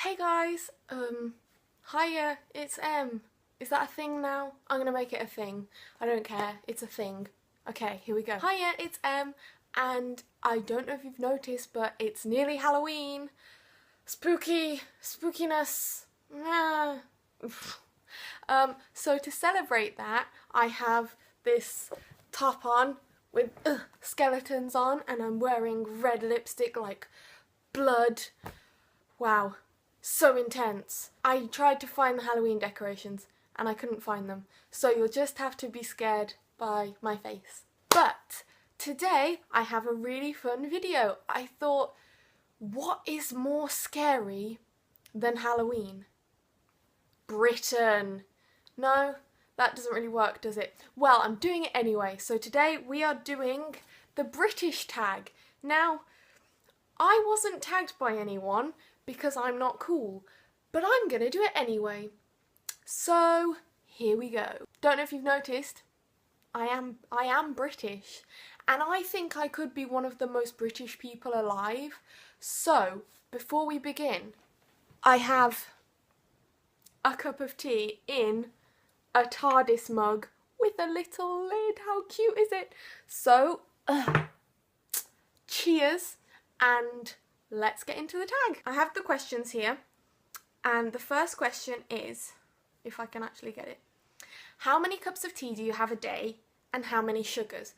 Hey guys, hiya, it's M. Is that a thing now? I'm gonna make it a thing. I don't care, it's a thing. Okay, here we go. Hiya, it's M, and I don't know if you've noticed, but it's nearly Halloween. Spookiness. Ah. So to celebrate that, I have this top on with skeletons on, and I'm wearing red lipstick like blood. Wow. So intense. I tried to find the Halloween decorations and I couldn't find them, so you'll just have to be scared by my face. But today I have a really fun video. I thought, what is more scary than Halloween? Britain. No, that doesn't really work, does it? Well, I'm doing it anyway. So today we are doing the British tag. Now, I wasn't tagged by anyone because I'm not cool, but I'm gonna do it anyway. So here we go. Don't know if you've noticed, I am British, and I think I could be one of the most British people alive. So before we begin, I have a cup of tea in a TARDIS mug with a little lid. How cute is it? So cheers, and let's get into the tag. I have the questions here, and the first question is, if I can actually get it, how many cups of tea do you have a day and how many sugars?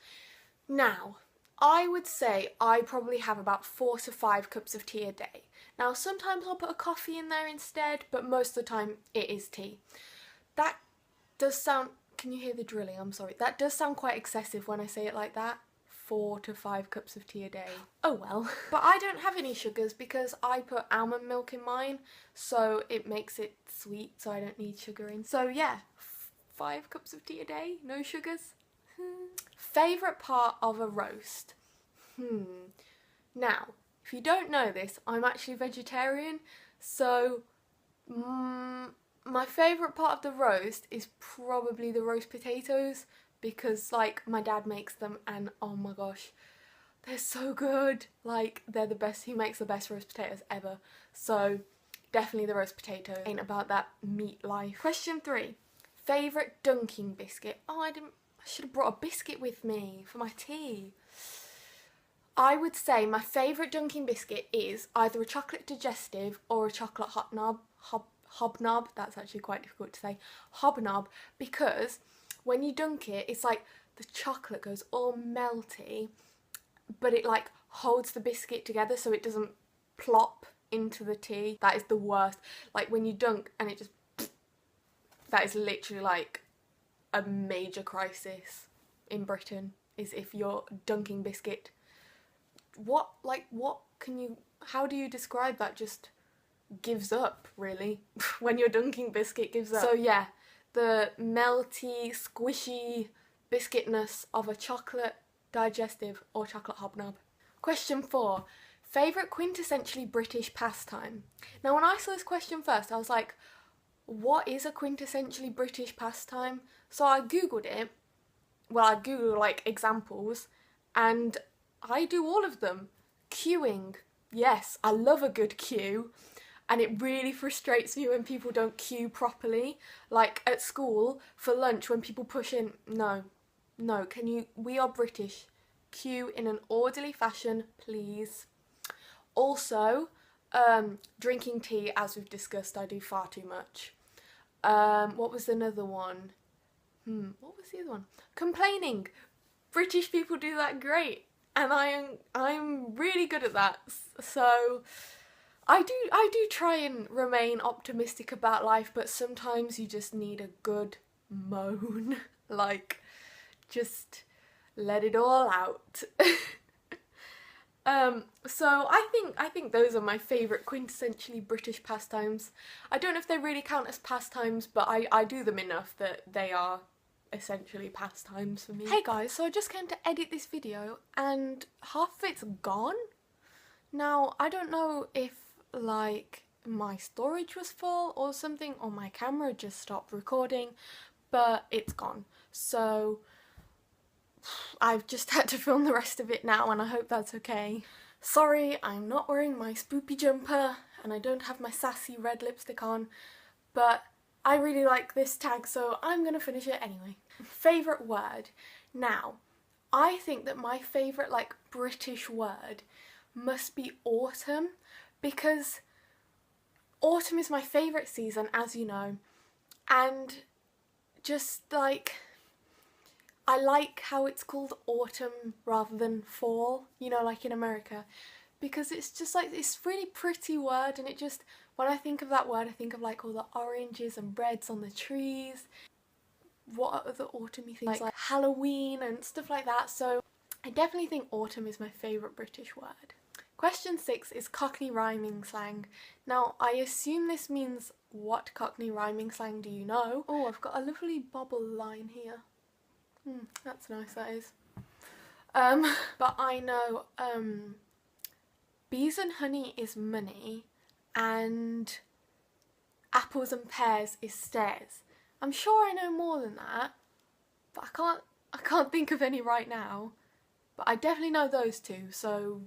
Now, I would say I probably have about 4 to 5 cups of tea a day. Now, sometimes I'll put a coffee in there instead, but most of the time it is tea. That does sound, can you hear the drilling? I'm sorry. That does sound quite excessive when I say it like that. 4 to 5 cups of tea a day. Oh well. But I don't have any sugars because I put almond milk in mine, so it makes it sweet, so I don't need sugar in. So yeah, 5 cups of tea a day, no sugars. Favourite part of a roast? Now, if you don't know this, I'm actually vegetarian, so my favourite part of the roast is probably the roast potatoes, because like my dad makes them and oh my gosh, they're so good. Like, they're the best. He makes the best roast potatoes ever. So definitely the roast potatoes. Ain't about that meat life. Question 3. Favourite dunking biscuit? Oh, I should have brought a biscuit with me for my tea. I would say my favourite dunking biscuit is either a chocolate digestive or a chocolate hobnob. That's actually quite difficult to say. Hobnob, because when you dunk it, it's like the chocolate goes all melty, but it like holds the biscuit together so it doesn't plop into the tea. That is the worst. Like when you dunk and it just, that is literally like a major crisis in Britain, is if your dunking biscuit, how do you describe that? Just gives up, really. When your dunking biscuit gives up. So yeah, the melty, squishy biscuitness of a chocolate digestive or chocolate hobnob. Question 4. Favourite quintessentially British pastime? Now, when I saw this question first, I was like, what is a quintessentially British pastime? So I googled it. Well, I googled like examples, and I do all of them. Queuing. Yes, I love a good queue. And it really frustrates me when people don't queue properly. Like at school, for lunch, when people push in, no, we are British. Queue in an orderly fashion, please. Also, drinking tea, as we've discussed, I do far too much. What was another one? What was the other one? Complaining. British people do that great. And I'm really good at that. So I do try and remain optimistic about life, but sometimes you just need a good moan. Like, just let it all out. So I think those are my favourite quintessentially British pastimes. I don't know if they really count as pastimes, but I do them enough that they are essentially pastimes for me. Hey guys, so I just came to edit this video and half of it's gone. Now, I don't know if like my storage was full or something, or my camera just stopped recording, but it's gone. So I've just had to film the rest of it now, and I hope that's okay. Sorry, I'm not wearing my spoopy jumper. and I don't have my sassy red lipstick on, but I really like this tag, so I'm gonna finish it anyway. Favourite word. Now, I think that my favourite like British word must be autumn, because autumn is my favourite season, as you know, and just like, I like how it's called autumn rather than fall, you know, like in America, because it's just like this really pretty word, and it just, when I think of that word I think of like all the oranges and reds on the trees. What are other autumny things, like Halloween and stuff like that, so I definitely think autumn is my favourite British word. Question 6 is Cockney rhyming slang. Now, I assume this means what Cockney rhyming slang do you know? Oh, I've got a lovely bobble line here. That's nice, that is. But I know bees and honey is money, and apples and pears is stairs. I'm sure I know more than that, but I can't think of any right now. But I definitely know those two, so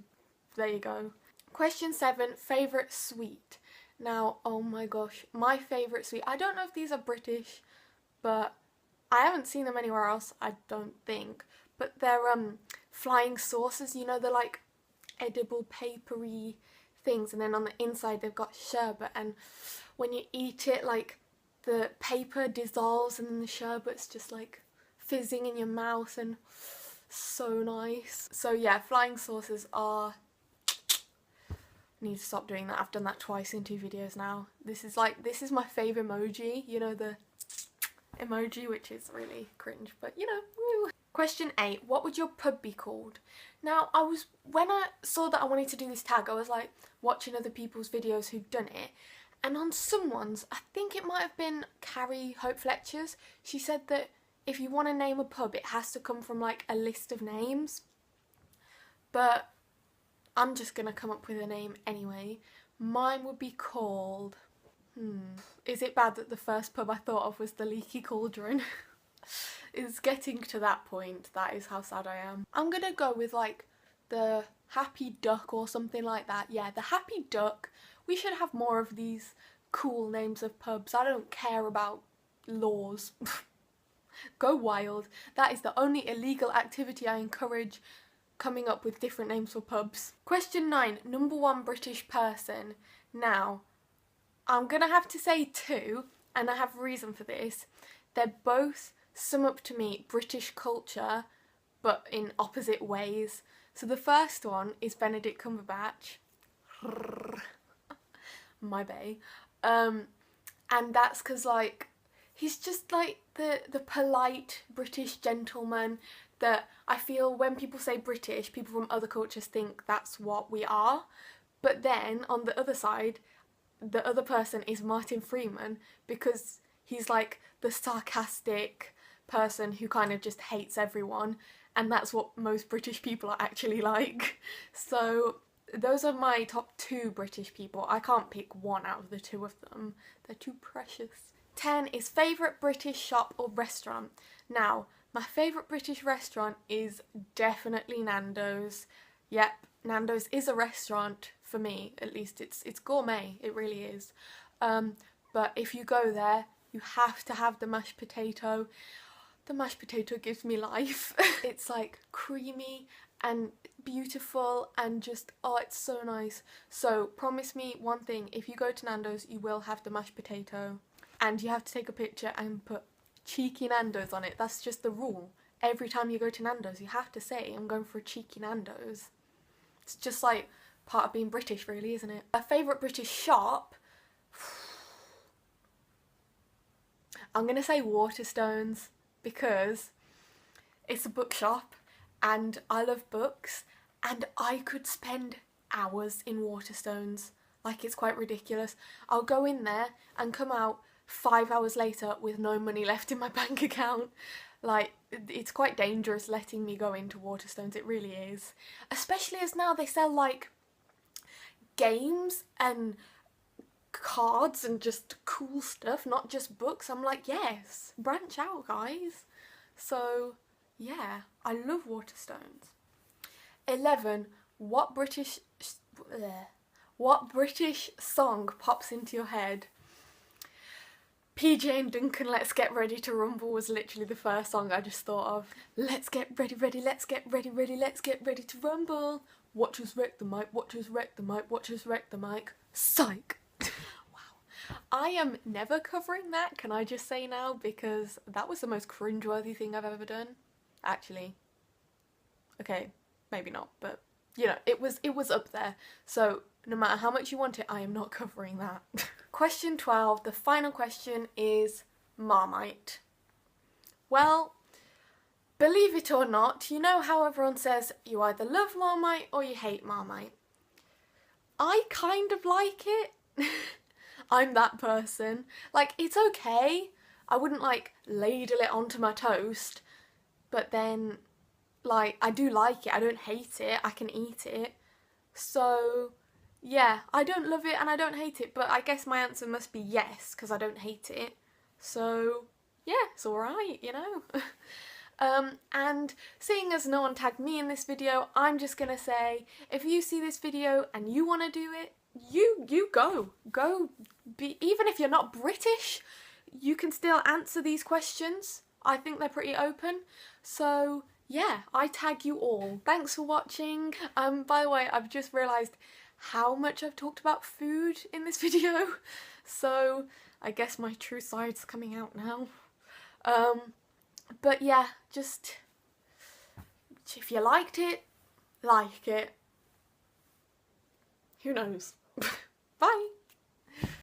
there you go. Question 7, favourite sweet. Now, oh my gosh, my favourite sweet. I don't know if these are British, but I haven't seen them anywhere else, I don't think. But they're flying saucers, you know, they're like edible papery things, and then on the inside they've got sherbet, and when you eat it, like the paper dissolves and then the sherbet's just like fizzing in your mouth, and so nice. So yeah, flying saucers are... I need to stop doing that. I've done that twice in 2 videos now. This is my fave emoji, you know, the emoji, which is really cringe, but you know, woo. Question 8, what would your pub be called? Now, when I saw that I wanted to do this tag, I was like watching other people's videos who'd done it, and on someone's, I think it might have been Carrie Hope Fletcher's, she said that if you want to name a pub, it has to come from like a list of names. But I'm just gonna come up with a name anyway. Mine would be called... Is it bad that the first pub I thought of was the Leaky Cauldron? It's getting to that point. That is how sad I am. I'm gonna go with like the Happy Duck or something like that. Yeah, the Happy Duck. We should have more of these cool names of pubs. I don't care about laws. Go wild. That is the only illegal activity I encourage, coming up with different names for pubs. Question 9, number 1 British person. Now, I'm gonna have to say 2, and I have a reason for this. They're both sum up to me British culture, but in opposite ways. So the first one is Benedict Cumberbatch. My bae. And that's because, like, he's just like the polite British gentleman that I feel when people say British, people from other cultures think that's what we are. But then on the other side, the other person is Martin Freeman, because he's like the sarcastic person who kind of just hates everyone, and that's what most British people are actually like. So those are my top 2 British people. I can't pick one out of the 2 of them. They're too precious. 10 is favourite British shop or restaurant. Now, my favourite British restaurant is definitely Nando's. Yep, Nando's is a restaurant for me, at least it's gourmet, it really is. But if you go there, you have to have the mashed potato. The mashed potato gives me life. It's like creamy and beautiful and just, oh, it's so nice. So promise me one thing, if you go to Nando's, you will have the mashed potato, and you have to take a picture and put cheeky Nando's on it. That's just the rule. Every time you go to Nando's, you have to say, I'm going for a cheeky Nando's. It's just like part of being British, really, isn't it? A favourite British shop? I'm gonna say Waterstones, because it's a bookshop and I love books, and I could spend hours in Waterstones. Like, it's quite ridiculous. I'll go in there and come out 5 hours later with no money left in my bank account. Like, it's quite dangerous letting me go into Waterstones, it really is. Especially as now they sell like games and cards and just cool stuff, not just books. I'm like, yes, branch out, guys. So yeah, I love Waterstones. 11, what British What British song pops into your head? PJ and Duncan, Let's Get Ready to Rumble was literally the first song I just thought of. Let's get ready, ready, let's get ready, ready, let's get ready to rumble. Watch us wreck the mic, watch us wreck the mic, watch us wreck the mic. Psych! Wow. I am never covering that, can I just say now, because that was the most cringeworthy thing I've ever done. Actually. Okay, maybe not, but you know, it was up there. So no matter how much you want it, I am not covering that. Question 12, the final question, is Marmite. Well, believe it or not, you know how everyone says you either love Marmite or you hate Marmite. I kind of like it. I'm that person. Like, it's okay. I wouldn't like ladle it onto my toast, but then like, I do like it, I don't hate it, I can eat it. So yeah, I don't love it and I don't hate it, but I guess my answer must be yes, because I don't hate it. So yeah, it's alright, you know. And seeing as no one tagged me in this video, I'm just gonna say, if you see this video and you want to do it, you go. Even if you're not British, you can still answer these questions. I think they're pretty open. So yeah, I tag you all. Thanks for watching. By the way, I've just realised how much I've talked about food in this video. So I guess my true side's coming out now. But yeah, just if you liked it, like it. Who knows? Bye.